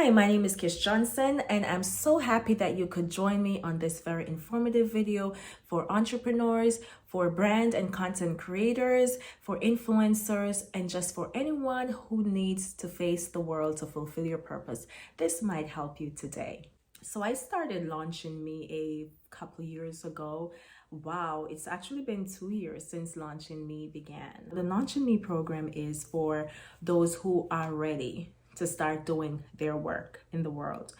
Hi, my name is Kish Johnson, and I'm so happy that you could join me on this very informative video for entrepreneurs, for brand and content creators, for influencers, and just for anyone who needs to face the world to fulfill your purpose. This might help you today. So I started Launching Me a couple of years ago. Wow, it's actually been 2 years since Launching Me began. The Launching Me program is for those who are ready to start doing their work in the world.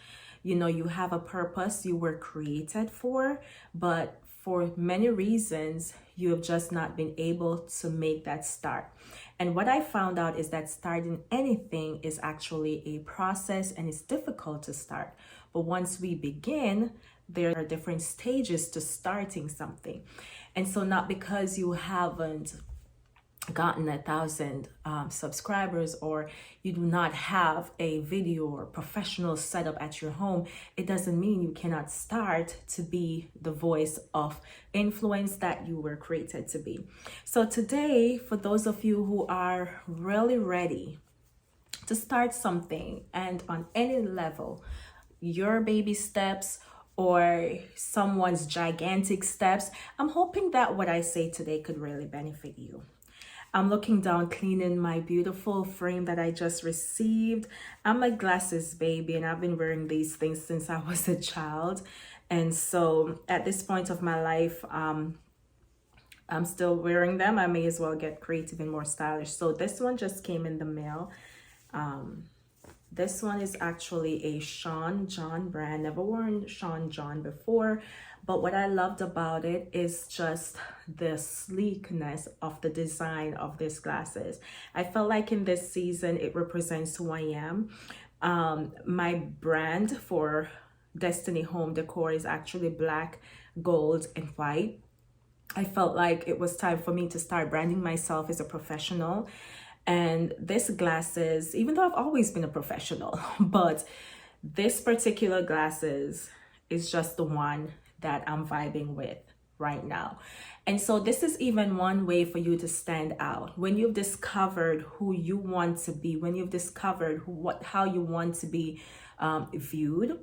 You know, you have a purpose you were created for, but for many reasons, you have just not been able to make that start. And what I found out is that starting anything is actually a process and it's difficult to start. But once we begin, there are different stages to starting something. And so not because you haven't gotten 1,000 subscribers or you do not have a video or professional setup at your home, it doesn't mean you cannot start to be the voice of influence that you were created to be. So today, for those of you who are really ready to start something and on any level, your baby steps or someone's gigantic steps, I'm hoping that what I say today could really benefit you. I'm looking down, cleaning my beautiful frame that I just received. I'm a glasses baby, and I've been wearing these things since I was a child. And so at this point of my life, I'm still wearing them. I may as well get creative and more stylish. So this one just came in the mail. This one is actually a Sean John brand. Never worn Sean John before, but what I loved about it is just the sleekness of the design of these glasses. I felt like in this season, it represents who I am. My brand for Destiny Home Decor is actually black, gold, and white. I felt like it was time for me to start branding myself as a professional. And this glasses, even though I've always been a professional, but this particular glasses is just the one that I'm vibing with right now. And so this is even one way for you to stand out. When you've discovered who you want to be, when you've discovered how you want to be viewed,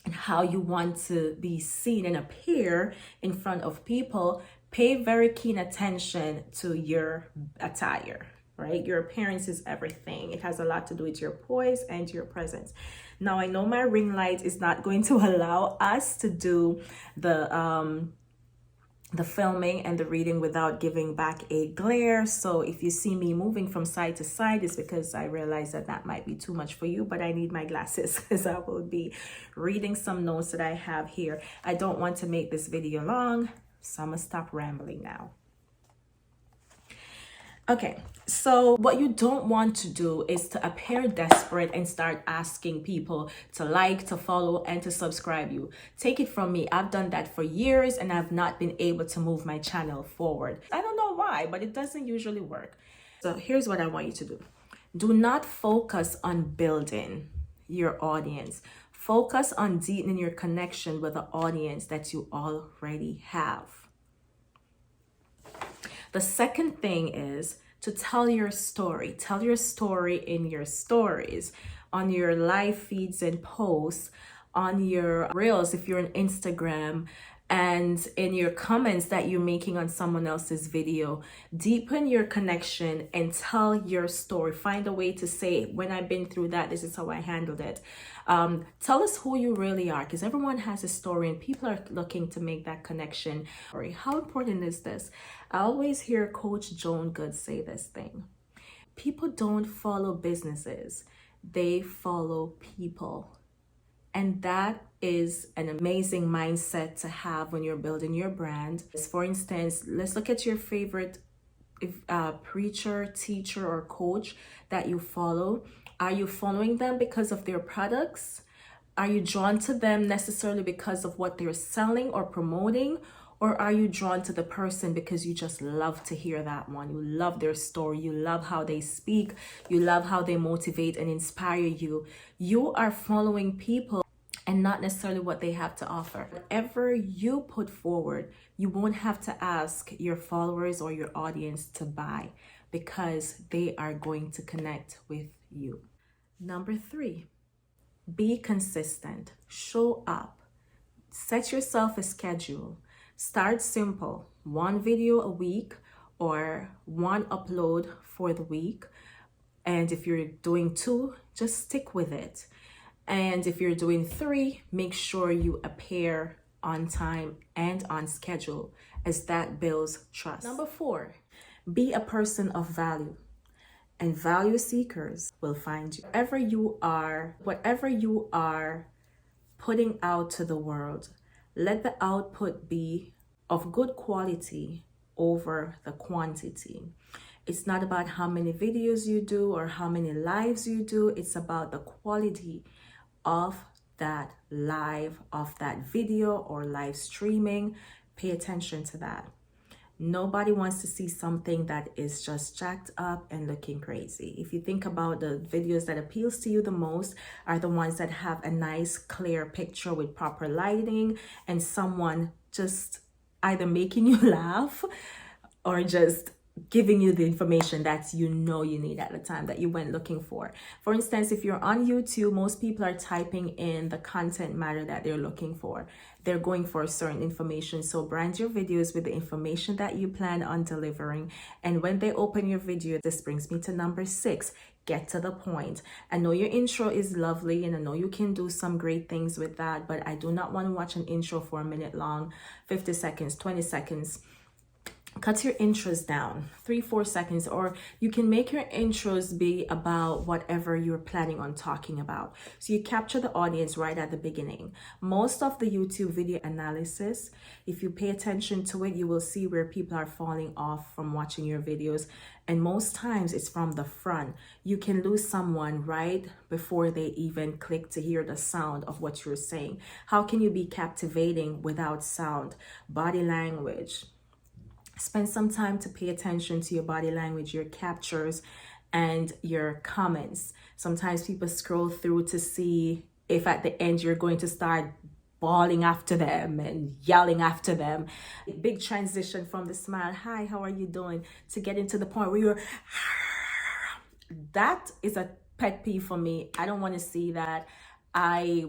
and how you want to be seen and appear in front of people, pay very keen attention to your attire. Right? Your appearance is everything. It has a lot to do with your poise and your presence. Now, I know my ring light is not going to allow us to do the filming and the reading without giving back a glare. So if you see me moving from side to side, it's because I realize that that might be too much for you, but I need my glasses because I will be reading some notes that I have here. I don't want to make this video long, so I'm gonna stop rambling now. Okay, so what you don't want to do is to appear desperate and start asking people to like, to follow, and to subscribe you. Take it from me, I've done that for years and I've not been able to move my channel forward. I don't know why, but it doesn't usually work. So here's what I want you to do. Do not focus on building your audience. Focus on deepening your connection with the audience that you already have. The second thing is to tell your story. Tell your story in your stories, on your live feeds and posts, on your reels if you're on Instagram, and in your comments that you're making on someone else's video. Deepen your connection and tell your story. Find a way to say, when I've been through that, this is how I handled it. Tell us who you really are, because everyone has a story and people are looking to make that connection. How important is this? I always hear Coach Joan Good say this thing. People don't follow businesses, they follow people. And that is an amazing mindset to have when you're building your brand. For instance, let's look at your favorite preacher, teacher, or coach that you follow. Are you following them because of their products? Are you drawn to them necessarily because of what they're selling or promoting? Or are you drawn to the person because you just love to hear that one? You love their story. You love how they speak. You love how they motivate and inspire you. You are following people and not necessarily what they have to offer. Whatever you put forward, you won't have to ask your followers or your audience to buy because they are going to connect with you. Number 3, Be consistent, show up, set yourself a schedule. Start simple, one video a week or one upload for the week. And if you're doing 2, just stick with it. And if you're doing 3, make sure you appear on time and on schedule, as that builds trust. Number 4, be a person of value, and value seekers will find you. Whatever you are putting out to the world, let the output be of good quality over the quantity. It's not about how many videos you do or how many lives you do. It's about the quality of that live, of that video or live streaming. Pay attention to that. Nobody wants to see something that is just jacked up and looking crazy. If you think about the videos that appeals to you the most are the ones that have a nice clear picture with proper lighting and someone just either making you laugh or just giving you the information that you know you need at the time that you went looking for. For instance, if you're on YouTube, most people are typing in the content matter that they're looking for. They're going for certain information. So brand your videos with the information that you plan on delivering. And when they open your video, this brings me to number 6. Get to the point. I know your intro is lovely and I know you can do some great things with that, but I do not want to watch an intro for a minute long, 50 seconds, 20 seconds. Cut your intros down, 3-4 seconds, or you can make your intros be about whatever you're planning on talking about. So you capture the audience right at the beginning. Most of the YouTube video analysis, if you pay attention to it, you will see where people are falling off from watching your videos. And most times it's from the front. You can lose someone right before they even click to hear the sound of what you're saying. How can you be captivating without sound? Body language. Spend some time to pay attention to your body language, your captures, and your comments. Sometimes people scroll through to see if at the end you're going to start bawling after them and yelling after them. Big transition from the smile, hi, how are you doing, to get into the point where you're that is a pet peeve for me. I don't want to see that. I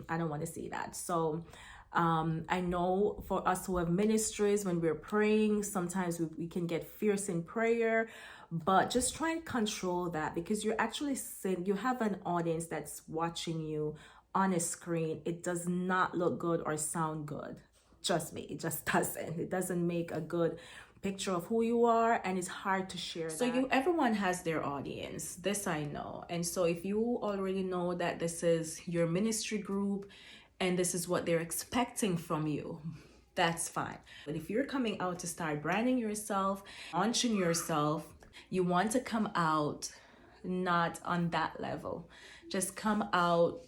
don't want to see that. So I know for us who have ministries, when we're praying, sometimes we can get fierce in prayer, but just try and control that, because you're actually saying you have an audience that's watching you on a screen. It does not look good or sound good. Trust me, it just doesn't. It doesn't make a good picture of who you are, and it's hard to share that. So everyone has their audience, this I know. And so if you already know that this is your ministry group and this is what they're expecting from you, that's fine. But if you're coming out to start branding yourself, launching yourself, you want to come out not on that level. Just come out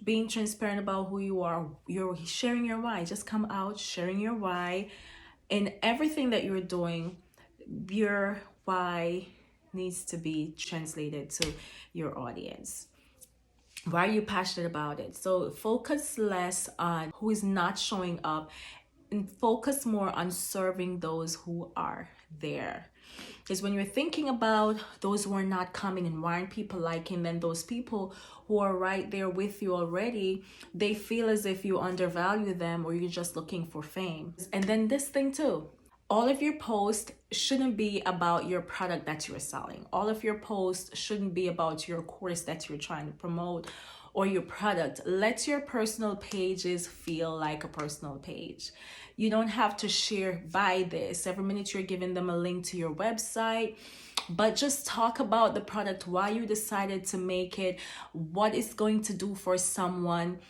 being transparent about who you are. You're sharing your why. Just come out sharing your why. In everything that you're doing, your why needs to be translated to your audience. Why are you passionate about it? So focus less on who is not showing up and focus more on serving those who are there. Because when you're thinking about those who are not coming and why aren't people liking, then those people who are right there with you already, they feel as if you undervalue them or you're just looking for fame. And then this thing too, all of your posts shouldn't be about your product that you're selling. All of your posts shouldn't be about your course that you're trying to promote or your product. Let your personal pages feel like a personal page. You don't have to share buy this every minute you're giving them a link to your website, but just talk about the product, why you decided to make it, what it's going to do for someone.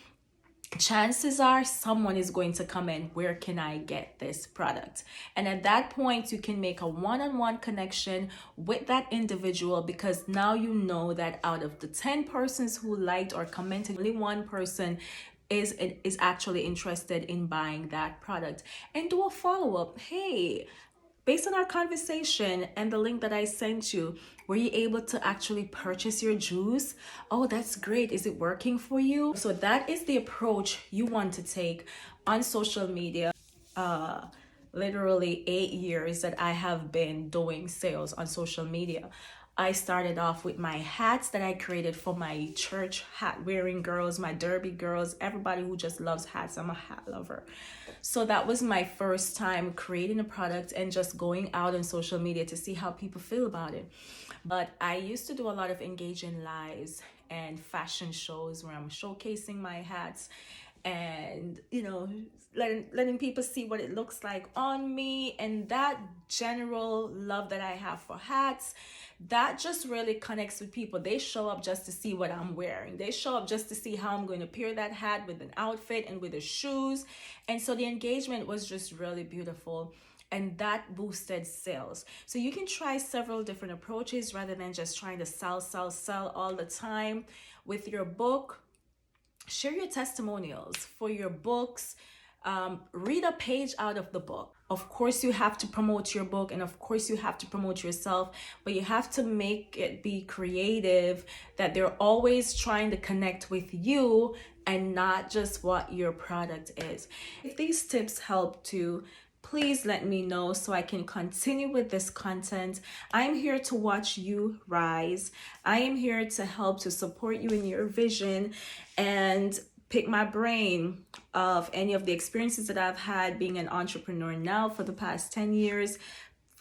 Chances are someone is going to come in, where can I get this product? And at that point, you can make a one-on-one connection with that individual, because now you know that out of the 10 persons who liked or commented, only one person is actually interested in buying that product. And do a follow-up. Hey, based on our conversation and the link that I sent you, were you able to actually purchase your juice? Oh, that's great. Is it working for you? So that is the approach you want to take on social media. Literally 8 years that I have been doing sales on social media. I started off with my hats that I created for my church hat wearing girls, my derby girls, everybody who just loves hats. I'm a hat lover. So that was my first time creating a product and just going out on social media to see how people feel about it. But I used to do a lot of engaging lives and fashion shows where I'm showcasing my hats and letting people see what it looks like on me. And that general love that I have for hats, that just really connects with people. They show up just to see what I'm wearing. They show up just to see how I'm going to pair that hat with an outfit and with the shoes. And so the engagement was just really beautiful, and that boosted sales. So you can try several different approaches rather than just trying to sell all the time. With your book, share your testimonials for your books. Read a page out of the book. Of course, you have to promote your book, and of course, you have to promote yourself, but you have to make it be creative, that they're always trying to connect with you and not just what your product is. If these tips help too, please let me know so I can continue with this content. I'm here to watch you rise. I am here to help to support you in your vision and pick my brain of any of the experiences that I've had being an entrepreneur now for the past 10 years.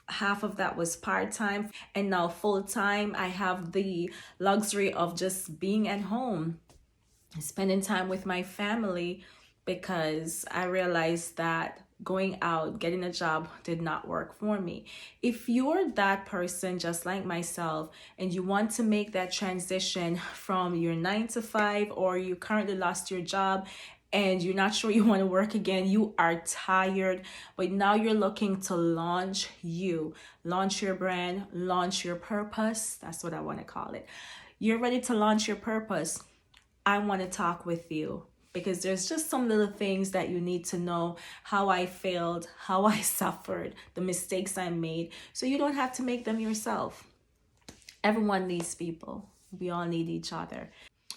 Half of that was part-time, and now full-time. I have the luxury of just being at home, spending time with my family, because I realized that going out, getting a job did not work for me. If you're that person just like myself and you want to make that transition from your 9 to 5, or you currently lost your job and you're not sure you want to work again, you are tired, but now you're looking to launch your brand, launch your purpose. That's what I want to call it. You're ready to launch your purpose. I want to talk with you, because there's just some little things that you need to know: how I failed, how I suffered, the mistakes I made, so you don't have to make them yourself. Everyone needs people. We all need each other.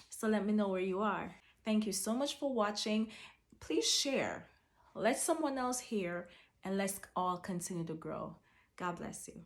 So let me know where you are. Thank you so much for watching. Please share. Let someone else hear, and let's all continue to grow. God bless you.